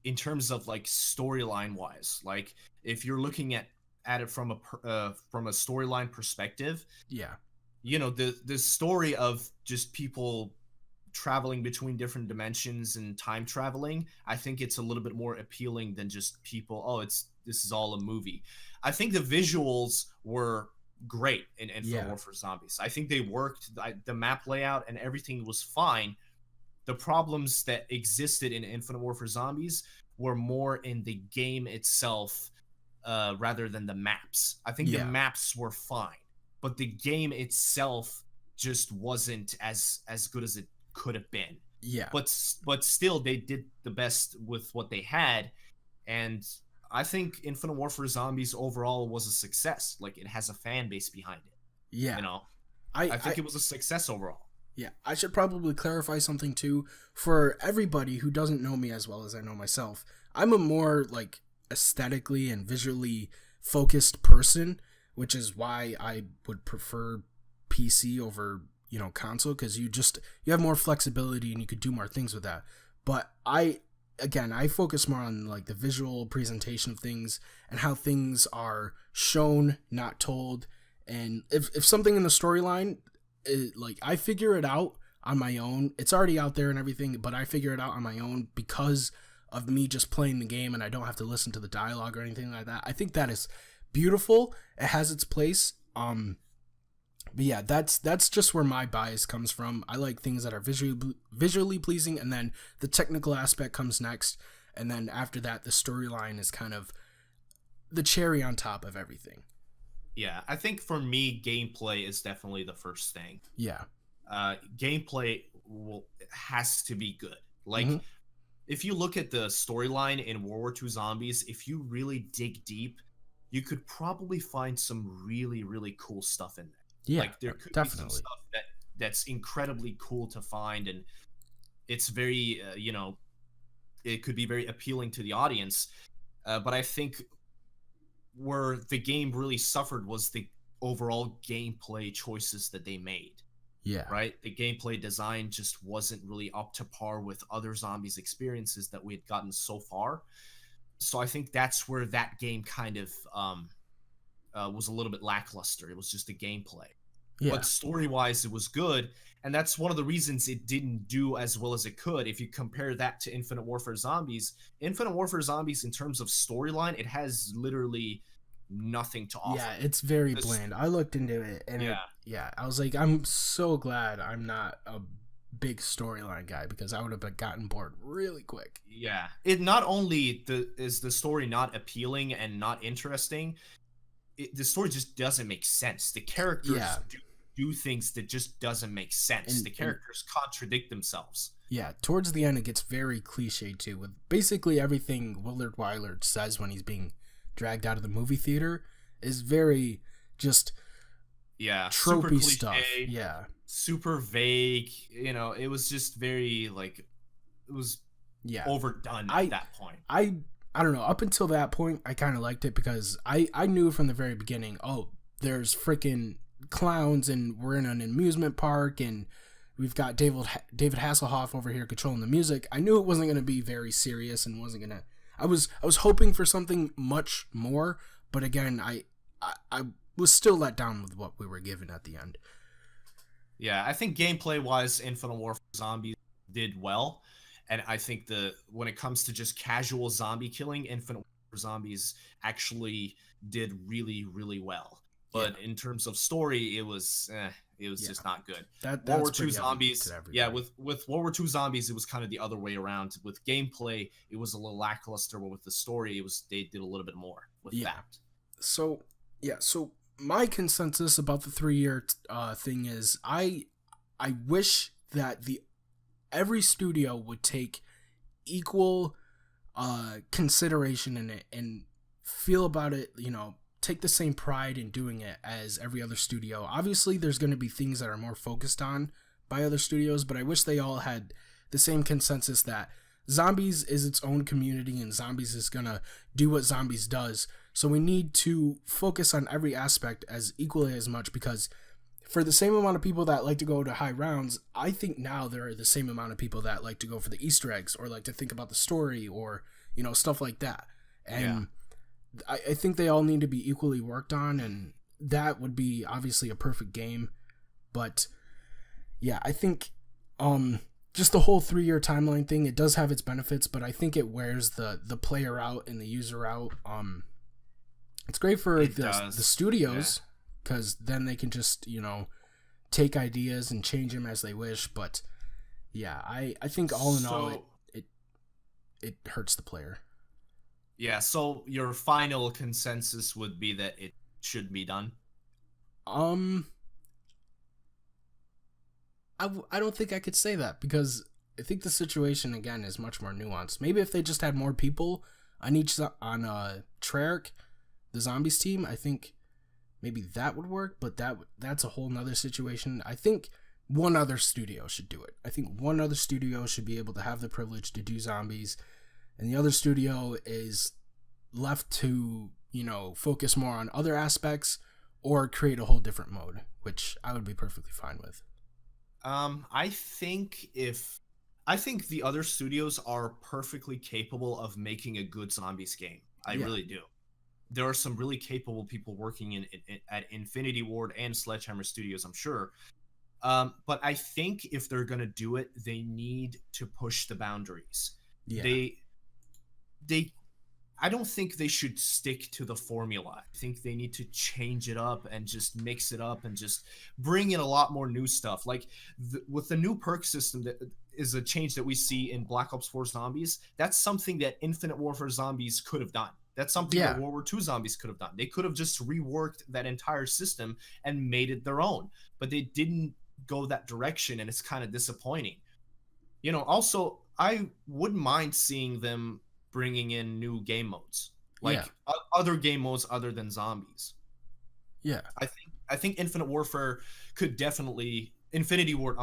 B: in terms of like storyline wise, like if you're looking at it from a storyline perspective,
A: yeah,
B: you know, the story of just people traveling between different dimensions and time traveling, I think it's a little bit more appealing than just people, oh, it's this is all a movie. I think the visuals were great in Infinite
A: yeah,
B: Warfare Zombies. I think they worked. The map layout and everything was fine. The problems that existed in Infinite Warfare Zombies were more in the game itself, rather than the maps. I think the
A: yeah,
B: maps were fine, but the game itself just wasn't as good as it could have been.
A: yeah,
B: But still, they did the best with what they had, and I think Infinite Warfare Zombies overall was a success. Like it has a fan base behind it.
A: yeah.
B: You know, I
A: I
B: think it was a success overall.
A: Yeah, I should probably clarify something too for everybody who doesn't know me as well as I know myself. I'm a more like aesthetically and visually focused person, which is why I would prefer PC over, console, cuz you have more flexibility and you could do more things with that. But I focus more on like the visual presentation of things and how things are shown, not told. And if something in the storyline, like I figure it out on my own. It's already out there and everything, but I figure it out on my own because of me just playing the game and I don't have to listen to the dialogue or anything like that. I think that is beautiful. It has its place. But yeah, that's just where my bias comes from. I like things that are visually pleasing, and then the technical aspect comes next, and then after that, the storyline is kind of the cherry on top of everything.
B: Yeah, I think for me, gameplay is definitely the first thing.
A: Yeah.
B: Gameplay has to be good.
A: Mm-hmm.
B: Like, if you look at the storyline in World War II Zombies, if you really dig deep, you could probably find some really, really cool stuff in there.
A: Yeah,
B: Like there could be some
A: definitely.
B: stuff that's incredibly cool to find, and it's very, it could be very appealing to the audience. But I think where the game really suffered was the overall gameplay choices that they made.
A: Yeah.
B: Right? The gameplay design just wasn't really up to par with other zombies experiences that we had gotten so far. So I think that's where that game kind of was a little bit lackluster. It was just a gameplay.
A: Yeah.
B: But story-wise, it was good, and that's one of the reasons it didn't do as well as it could. If you compare that to Infinite Warfare Zombies, in terms of storyline, it has literally nothing to offer.
A: Yeah, it's very bland. I looked into it, and I was like, I'm so glad I'm not a big storyline guy, because I would have gotten bored really quick.
B: Yeah, it not only is the story not appealing and not interesting, the story just doesn't make sense. The characters do things that just doesn't make sense. The characters contradict themselves.
A: Yeah, towards the end it gets very cliche too, with basically everything Willard Wyler says when he's being dragged out of the movie theater is very just tropey stuff. Yeah,
B: super vague. It was just very like, it was overdone at that point.
A: I don't know, up until that point I kind of liked it, because I knew from the very beginning, oh, there's freaking clowns and we're in an amusement park and we've got David Hasselhoff over here controlling the music. I knew it wasn't going to be very serious and wasn't going to, I was hoping for something much more, but again, I was still let down with what we were given at the end.
B: Yeah, I think gameplay wise, Infinite Warfare Zombies did well, and I think when it comes to just casual zombie killing, Infinite Warfare Zombies actually did really, really well. But in terms of story, it was just not good.
A: That's
B: World War II Zombies, with World War II Zombies, it was kind of the other way around. With gameplay, it was a little lackluster, but with the story, they did a little bit more with that.
A: So my consensus about the 3-year thing is, I wish that every studio would take equal consideration in it and feel about it, take the same pride in doing it as every other studio. Obviously, there's going to be things that are more focused on by other studios, but I wish they all had the same consensus that Zombies is its own community and Zombies is going to do what Zombies does. So we need to focus on every aspect as equally as much, because for the same amount of people that like to go to high rounds, I think now there are the same amount of people that like to go for the Easter eggs or like to think about the story or, stuff like that. And I think they all need to be equally worked on, and that would be obviously a perfect game. But yeah, I think just the whole 3-year timeline thing, it does have its benefits, but I think it wears the player out and the user out. It's great for the studios, because then they can just, take ideas and change them as they wish. But yeah, I think all in all, it hurts the player.
B: Yeah, so your final consensus would be that it should be done?
A: I don't think I could say that, because I think the situation, again, is much more nuanced. Maybe if they just had more people on Treyarch, the Zombies team, I think maybe that would work, but that's a whole nother situation. I think one other studio should do it. I think one other studio should be able to have the privilege to do Zombies, and the other studio is left to, focus more on other aspects or create a whole different mode, which I would be perfectly fine with.
B: I think the other studios are perfectly capable of making a good Zombies game. I really do. There are some really capable people working at Infinity Ward and Sledgehammer Studios, I'm sure. But I think if they're going to do it, they need to push the boundaries. Yeah. I don't think they should stick to the formula. I think they need to change it up and just mix it up and just bring in a lot more new stuff. Like with the new perk system that is a change that we see in Black Ops 4 Zombies, that's something that Infinite Warfare Zombies could have done. That's something that World War II Zombies could have done. They could have just reworked that entire system and made it their own. But they didn't go that direction, and it's kind of disappointing. Also, I wouldn't mind seeing them bringing in new game modes.
A: Yeah.
B: like other game modes other than zombies.
A: Yeah.
B: I think Infinite Warfare could definitely Infinity Ward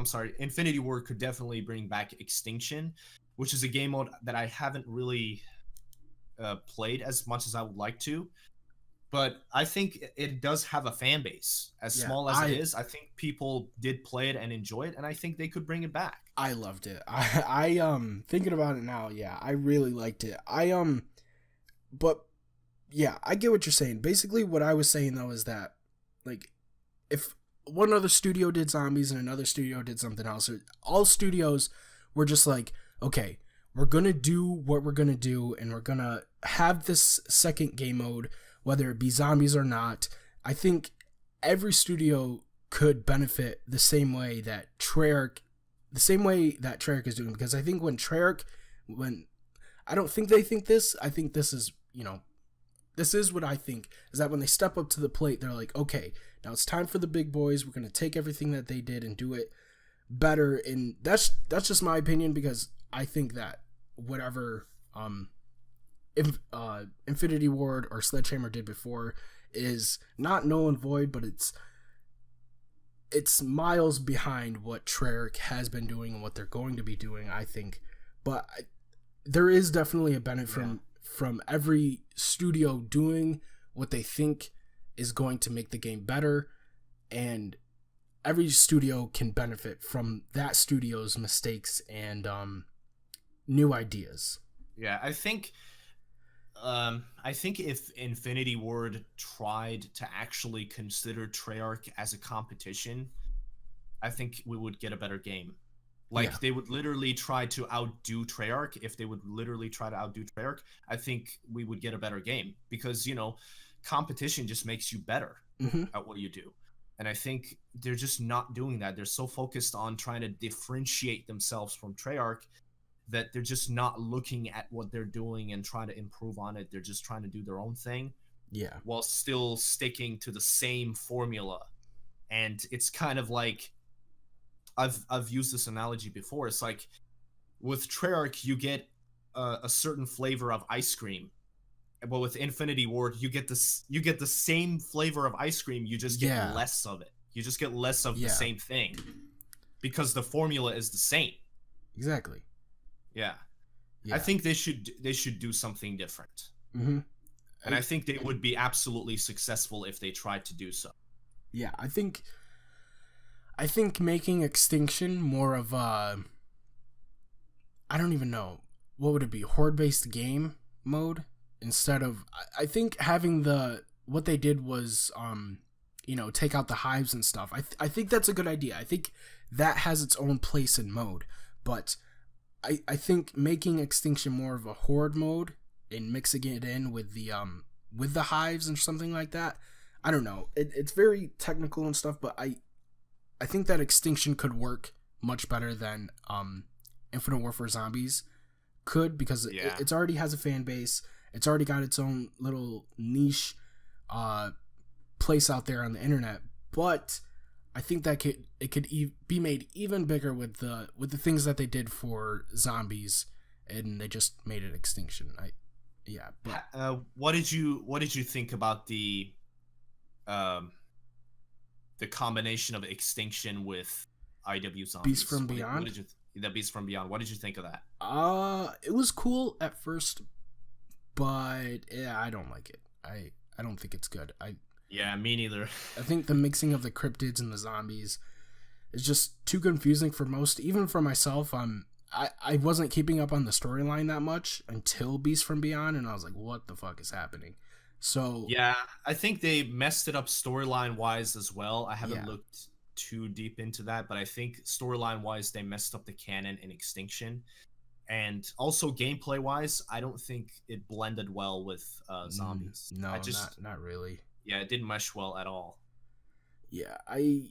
B: could definitely bring back Extinction, which is a game mode that I haven't really played as much as I would like to. But I think it does have a fan base. As
A: Yeah.
B: small as it is, I think people did play it and enjoy it, and I think they could bring it back.
A: I loved it. I thinking about it now, yeah, I really liked it. But yeah, I get what you're saying. Basically what I was saying though is that, like, if one other studio did zombies and another studio did something else, all studios were just like, okay, we're gonna do what we're gonna do, and we're gonna have this second game mode, whether it be zombies or not. I think every studio could benefit the same way that Treyarch is doing, because I think when I don't think they think this, I think this is, this is what I think, is that when they step up to the plate, they're like, okay, now it's time for the big boys. We're going to take everything that they did and do it better. And that's just my opinion, because I think that whatever Infinity Ward or Sledgehammer did before is not null and void, but it's miles behind what Treyarch has been doing and what they're going to be doing, I think. But there is definitely a benefit from every studio doing what they think is going to make the game better, and every studio can benefit from that studio's mistakes and new ideas.
B: Yeah, I think if Infinity Ward tried to actually consider Treyarch as a competition, I think we would get a better game. Like, they would literally try to outdo Treyarch. If they would literally try to outdo Treyarch, I think we would get a better game, because, competition just makes you better at what you do. And I think they're just not doing that. They're so focused on trying to differentiate themselves from Treyarch that they're just not looking at what they're doing and trying to improve on it. They're just trying to do their own thing.
A: Yeah.
B: While still sticking to the same formula. And it's kind of like, I've used this analogy before. It's like, with Treyarch, you get a certain flavor of ice cream, but with Infinity Ward, you get the same flavor of ice cream. You just get less of it. You just get less of the same thing, because the formula is the same.
A: Exactly.
B: Yeah. I think they should do something different. And I think they would be absolutely successful if they tried to do so.
A: Yeah, I think making Extinction more of a, I don't even know, what would it be, horde-based game mode, instead of, I think having what they did was, take out the hives and stuff. I think that's a good idea. I think that has its own place in mode, but I think making Extinction more of a horde mode and mixing it in with the hives and something like that, I don't know. It's very technical and stuff, but I think that Extinction could work much better than Infinite Warfare Zombies could, because it already has a fan base. It's already got its own little niche place out there on the internet. But I think that it could be made even bigger with the things that they did for Zombies, and they just made it Extinction.
B: What did you think about the combination of Extinction with IW Zombies?
A: Beast from Beyond?
B: The Beast from Beyond. What did you think of that?
A: It was cool at first, but I don't like it. I don't think it's good.
B: Yeah, me neither.
A: I think the mixing of the cryptids and the zombies is just too confusing for most, even for myself. I wasn't keeping up on the storyline that much until Beast from Beyond, and I was like, what the fuck is happening? So
B: yeah, I think they messed it up storyline wise as well. I haven't looked too deep into that, but I think storyline wise they messed up the canon in Extinction, and also gameplay wise, I don't think it blended well with Zombies.
A: No, not really.
B: Yeah, it didn't mesh well at all.
A: Yeah, I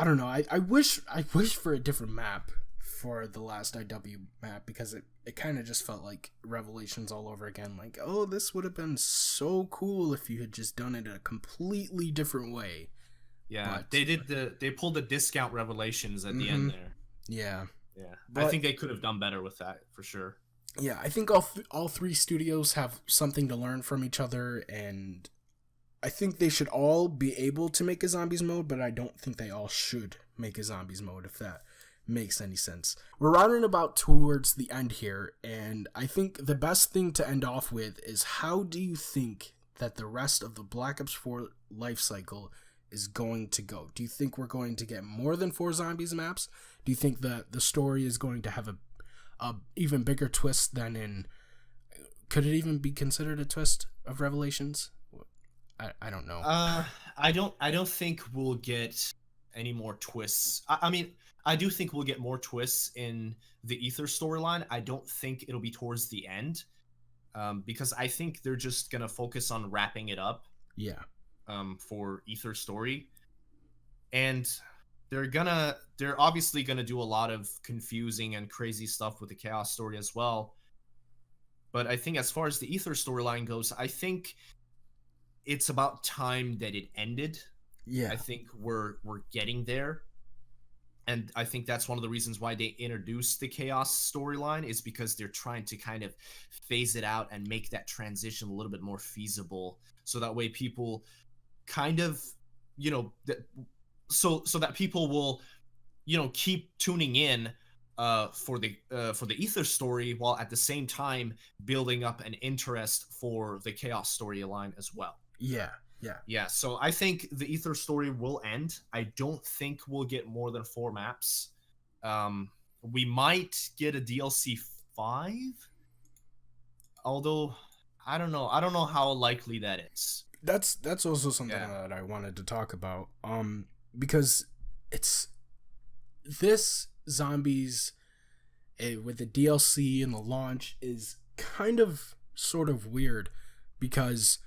A: don't know. I wish for a different map for the last IW map, because it kind of just felt like Revelations all over again. Like, oh, this would have been so cool if you had just done it a completely different way.
B: Yeah, but they pulled the discount Revelations at the end there.
A: Yeah.
B: But I think they could have done better with that for sure.
A: Yeah, I think all three studios have something to learn from each other, and I think they should all be able to make a zombies mode, but I don't think they all should make a zombies mode, if that makes any sense. We're rounding about towards the end here, and I think the best thing to end off with is, how do you think that the rest of the Black Ops 4 life cycle is going to go? Do you think we're going to get more than 4 zombies maps? Do you think that the story is going to have a even bigger twist than in... Could it even be considered a twist of Revelations? I don't know.
B: I don't think we'll get any more twists. I mean, I do think we'll get more twists in the Ether storyline. I don't think it'll be towards the end, because I think they're just gonna focus on wrapping it up.
A: Yeah.
B: For Ether story, and they're obviously gonna do a lot of confusing and crazy stuff with the Chaos story as well. But I think as far as the Ether storyline goes, I think it's about time that it ended.
A: Yeah.
B: I think we're getting there. And I think that's one of the reasons why they introduced the Chaos storyline, is because they're trying to kind of phase it out and make that transition a little bit more feasible. So that way people kind of, so that people will, keep tuning in for the Ether story, while at the same time building up an interest for the Chaos storyline as well. Yeah. So I think the Ether story will end. I don't think we'll get more than 4 maps. We might get a DLC 5, although I don't know how likely that is.
A: That's also something that I wanted to talk about. Because it's this zombies with the DLC and the launch is kind of sort of weird, because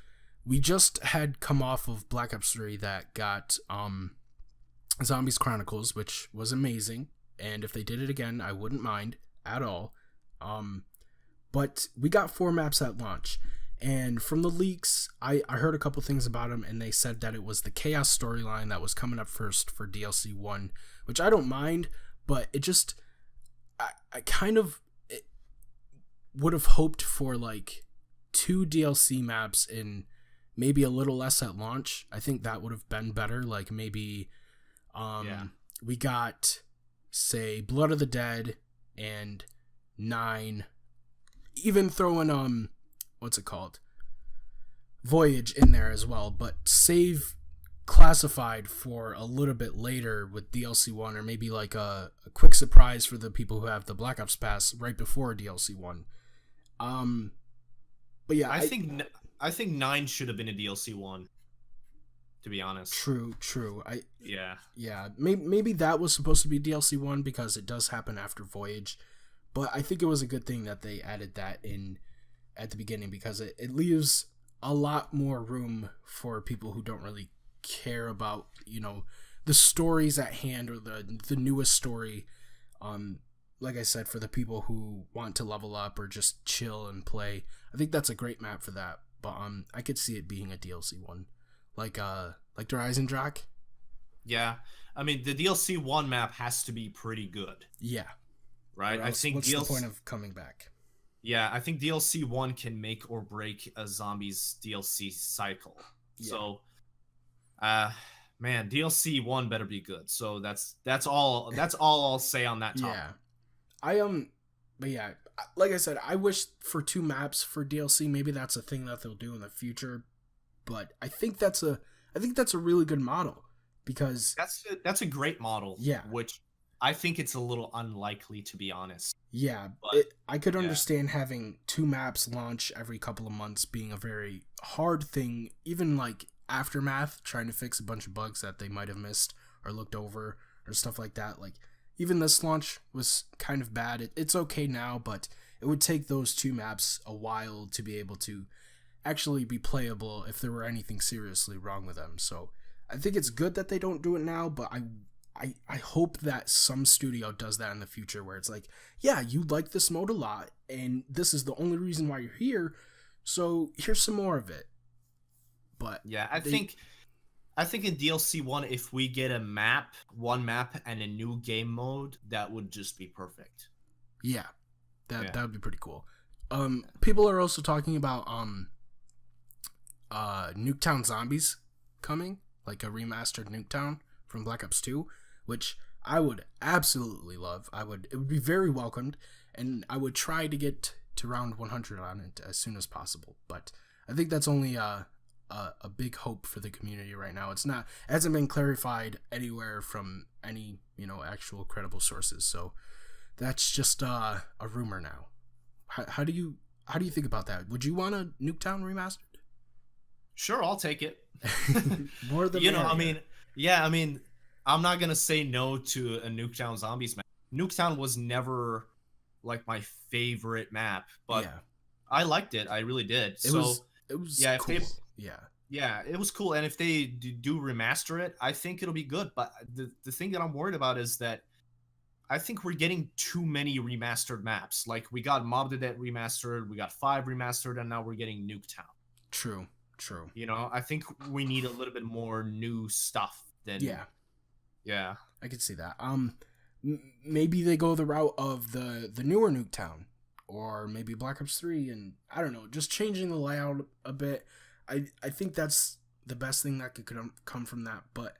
A: we just had come off of Black Ops 3 that got Zombies Chronicles, which was amazing, and if they did it again, I wouldn't mind at all. But we got 4 maps at launch, and from the leaks, I heard a couple things about them, and they said that it was the Chaos storyline that was coming up first for DLC 1, which I don't mind, but it just... I kind of would have hoped for like 2 DLC maps in maybe a little less at launch. I think that would have been better. Like maybe we got, say, Blood of the Dead and 9. Even throw in what's it called? Voyage in there as well, but save Classified for a little bit later with DLC 1, or maybe like a quick surprise for the people who have the Black Ops Pass right before DLC 1. But yeah,
B: I think 9 should have been a DLC 1, to be honest.
A: True.
B: Yeah.
A: Maybe that was supposed to be DLC 1 because it does happen after Voyage, but I think it was a good thing that they added that in at the beginning, because it leaves a lot more room for people who don't really care about the stories at hand, or the newest story. Like I said, for the people who want to level up or just chill and play, I think that's a great map for that. But I could see it being a DLC 1, like the Horizon Drac.
B: Yeah, I mean the DLC 1 map has to be pretty good.
A: Yeah,
B: right. I think
A: what's the point of coming back?
B: Yeah, I think DLC 1 can make or break a zombies DLC cycle. Yeah. So man, DLC 1 better be good. So that's all I'll say on that topic.
A: Yeah. But yeah, like I said, I wish for 2 maps for DLC. Maybe that's a thing that they'll do in the future. But I think that's a really good model, because
B: that's a great model.
A: Yeah.
B: Which I think it's a little unlikely, to be honest.
A: Yeah, but I could understand having 2 maps launch every couple of months being a very hard thing, even like Aftermath, trying to fix a bunch of bugs that they might have missed or looked over or stuff like that. Like, even this launch was kind of bad. It's okay now, but it would take those 2 maps a while to be able to actually be playable if there were anything seriously wrong with them. So I think it's good that they don't do it now, but I hope that some studio does that in the future, where it's like, yeah, you like this mode a lot, and this is the only reason why you're here, so here's some more of it. But
B: yeah, I think in DLC 1, if we get one map and a new game mode, that would just be perfect.
A: Yeah, that would be pretty cool. People are also talking about Nuketown Zombies coming, like a remastered Nuketown from Black Ops 2, which I would absolutely love. It would be very welcomed, and I would try to get to round 100 on it as soon as possible. But I think that's only a big hope for the community right now. It hasn't been clarified anywhere from any, actual credible sources. So that's just a rumor now. How do you think about that? Would you want a Nuketown remastered?
B: Sure, I'll take it.
A: More than
B: I'm not gonna say no to a Nuketown Zombies map. Nuketown was never like my favorite map, but I liked it. I really did. It was cool. It was cool. And if they do remaster it, I think it'll be good. But the thing that I'm worried about is that I think we're getting too many remastered maps. Like we got Mob the Dead remastered, we got 5 remastered, and now we're getting Nuketown.
A: True.
B: I think we need a little bit more new stuff than Yeah.
A: I could see that. Maybe they go the route of the newer Nuketown, or maybe Black Ops 3, and I don't know, just changing the layout a bit. I think that's the best thing that could come from that. But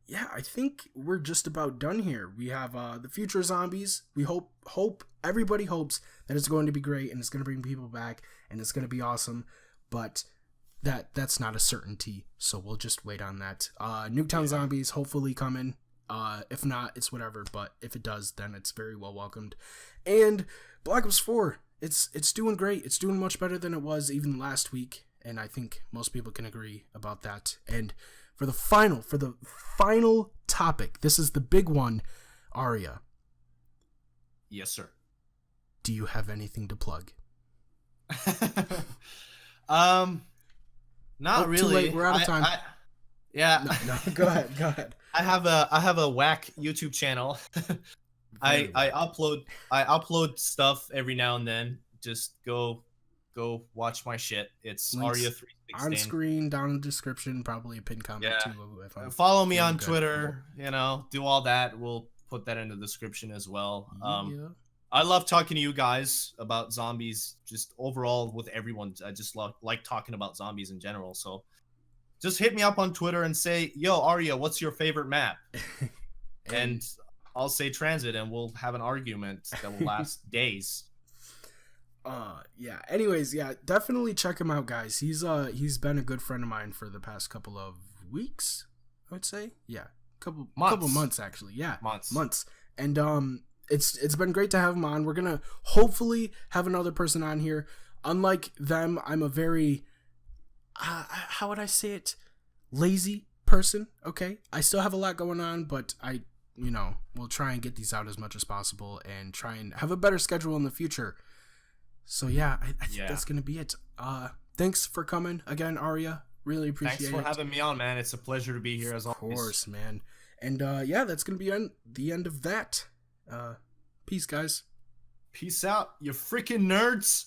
A: yeah, I think we're just about done here. We have the future zombies. We hope everybody hopes that it's going to be great and it's going to bring people back and it's going to be awesome. But that's not a certainty, so we'll just wait on that. Nuketown Zombies hopefully coming. If not, it's whatever. But if it does, then it's very well welcomed. And Black Ops 4, it's doing great. It's doing much better than it was even last week, and I think most people can agree about that. And for the final topic, this is the big one, Arya.
B: Yes, sir.
A: Do you have anything to plug?
B: Not really.
A: Too late. We're out of time. No, go ahead.
B: I have a whack YouTube channel. I upload stuff every now and then. Just go watch my shit. It's Arya 316
A: on screen, down in the description, probably a pinned comment too.
B: Follow me on Twitter. Do all that. We'll put that in the description as well. I love talking to you guys about zombies, just overall with everyone. I just like talking about zombies in general. So just hit me up on Twitter and say, yo, Arya, what's your favorite map? And I'll say Transit, and we'll have an argument that will last days.
A: Anyways, definitely check him out, guys. He's been a good friend of mine for the past couple of weeks, I would say. Couple months actually. Months. And it's been great to have him on. We're gonna hopefully have another person on here. Unlike them, I'm a very how would I say it, lazy person. Okay, I still have a lot going on, but I we'll try and get these out as much as possible and try and have a better schedule in the future. So I think that's gonna be it. Thanks for coming again, Arya. Really appreciate it.
B: Thanks for having me on, man. It's a pleasure to be here as always.
A: Of course, man. And that's gonna be the end of that. Peace, guys.
B: Peace out, you freaking nerds.